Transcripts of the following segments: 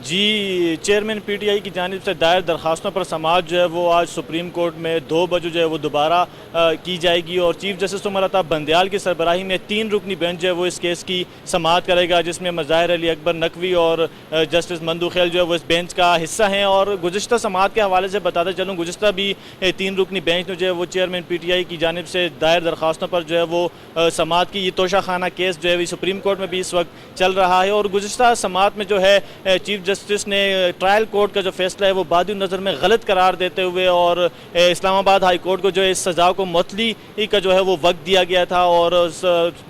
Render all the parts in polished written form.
जी, chairman PTI की जानिब से दायर दरखास्तों पर समाअत जो है वो आज सुप्रीम कोर्ट में 2 बजे जो है वो दोबारा की जाएगी और चीफ जस्टिस उमर अता बंदयाल की सरबराही में 3 रुकनी बेंच जो है वो इस केस की समाअत करेगा, जिसमें मज़ाहिर अली अकबर नकवी और जस्टिस मंदू खेल जो है वो इस बेंच का हिस्सा हैं। और गुज़िश्ता समाअत के हवाले से बताता चलूँ, गुज़िश्ता भी 3 रुकनी बेंच ने जो है वो चेयरमैन पीटीआई की जानिब से दायर दरखास्तों पर जो है वो समाअत की। ये तोशा खाना केस जो है सुप्रीम कोर्ट में भी इस वक्त चल रहा है और गुज़िश्ता समाअत में जो है चीफ जस्टिस ने ट्रायल कोर्ट का जो फैसला है वो बादी नज़र में गलत करार देते हुए और इस्लामाबाद हाई कोर्ट को जो है इस सज़ा को मुअत्तली का जो है वो वक्त दिया गया था और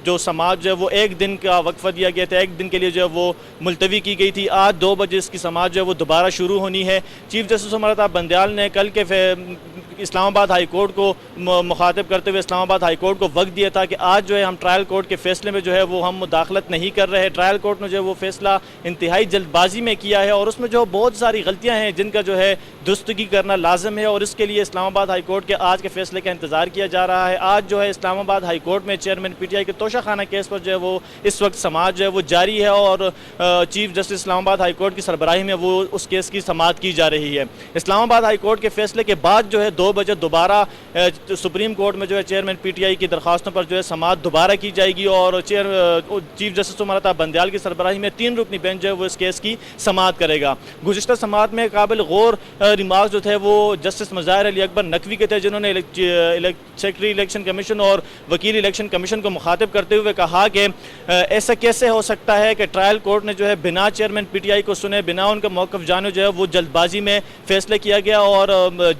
जो समाअत जो है वो 1 दिन का वक्फा दिया गया था, 1 दिन के लिए जो है वो मुलतवी की गई थी। आज 2 बजे इसकी समाअत जो है वो दोबारा शुरू होनी है। चीफ जस्टिस उमर अता बंदयाल ने कल के इस्लामाबाद हाई कोर्ट को मुखातिब करते हुए इस्लामाबाद हाई कोर्ट को वक्त दिया था कि आज जो है हम ट्रायल कोर्ट के फैसले में जो है वो हम मुदाखलत नहीं कर रहे। ट्रायल कोर्ट ने जो है वो फैसला इंतहाई जल्दबाजी में किया है और उसमें जो बहुत सारी गलतियां हैं जिनका जो है दुरुस्तगी करना लाजम है और इसके लिए इस्लामाबाद हाई कोर्ट के आज के फैसले का इंतजार किया जा रहा है। आज जो है इस्लामाबाद हाई कोर्ट में चेयरमैन पीटीआई के तोशा खाना केस पर जो है वो इस वक्त समाअत जो है वो जारी है और chief justice Islamabad high court की सरबराही में वो उस केस की समाअत की जा रही है। इस्लामाबाद हाई कोर्ट के फैसले के बाद जो है 2 बजे दोबारा सुप्रीम कोर्ट में जो है चेयरमैन पीटीआई की दरखास्तों पर जो है समाअत दोबारा की जाएगी और चीफ जस्टिस उमर अता बंदयाल की सरबराही में 3 रुकनी बेंच जो है वो इस केस की समाअत करेगा। गुज़िश्ता समाअत में काबिल गौर रिमार्क जो थे वो जस्टिस मज़ाहिर अली अकबर नकवी के थे, जिन्होंने सेक्रेटरी इलेक्शन कमीशन और वकील इलेक्शन कमीशन को मुखातिब करते हुए कहा कि ऐसा कैसे हो सकता है कि ट्रायल कोर्ट ने जो है बिना चेयरमैन पीटीआई को सुने, बिना उनका मौक़िफ़ जाने जो है वो जल्दबाजी में फ़ैसला किया गया और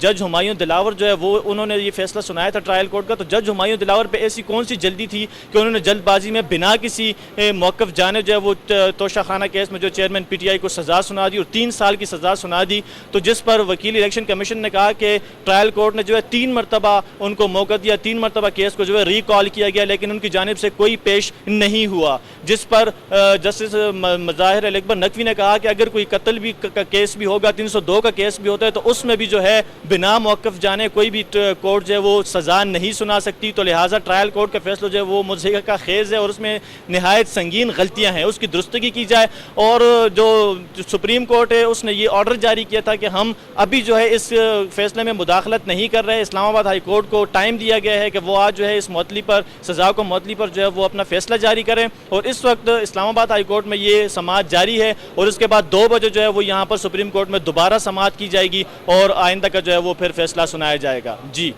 जज हुमायूं दिलावर जो है वो उन्होंने ये फैसला सुनाया था ट्रायल कोर्ट का। तो जज हुमायूं दिलावर पे ऐसी कौन सी जल्दी थी कि उन्होंने जल्दबाजी में बिना किसी मौक़िफ़ जाने जो है वो तोशा खाना केस में जो चेयरमैन पीटीआई को सज़ा सुना दी और 3 साल की सज़ा सुना दी। तो जिस पर वकील इलेक्शन कमीशन ने कहा कि ट्रायल कोर्ट ने जो है 3 मरतबा उनको मौका दिया, 3 मरतबा केस को जो है रिकॉल किया गया लेकिन उनकी जानिब से कोई पेश नहीं हुआ। जिस पर जस्टिस मज़ाहिर अली अकबर नकवी ने कहा कि अगर कोई कत्ल भी का केस भी होगा, 302 का केस भी होता है तो उसमें भी जो है बिना मौक़िफ़ जाने कोई भी कोर्ट जो है वो सज़ा नहीं सुना सकती। तो लिहाजा ट्रायल कोर्ट का फैसला जो है वो मुज़हिका का खेज़ है और उसमें नहायत संगीन गलतियाँ हैं, उसकी दुरुस्तगी की जाए। और जो सुप्रीम कोर्ट है उसने ये ऑर्डर जारी किया था कि हम अभी जो है इस फैसले में मुदाखलत नहीं कर रहे। इस्लामाबाद हाई कोर्ट को टाइम दिया गया है कि वो आज जो है इस मुअत्तली पर सज़ा को मुअत्तली पर जो है वो अपना फैसला जारी करें और इस वक्त इस्लामाबाद हाई कोर्ट में ये समाअत जारी है और उसके बाद 2 बजे जो है वो यहाँ पर सुप्रीम कोर्ट में दोबारा समाअत की जाएगी और आइंदा का जो है वो फिर फैसला सुनाया जाएगा। जी।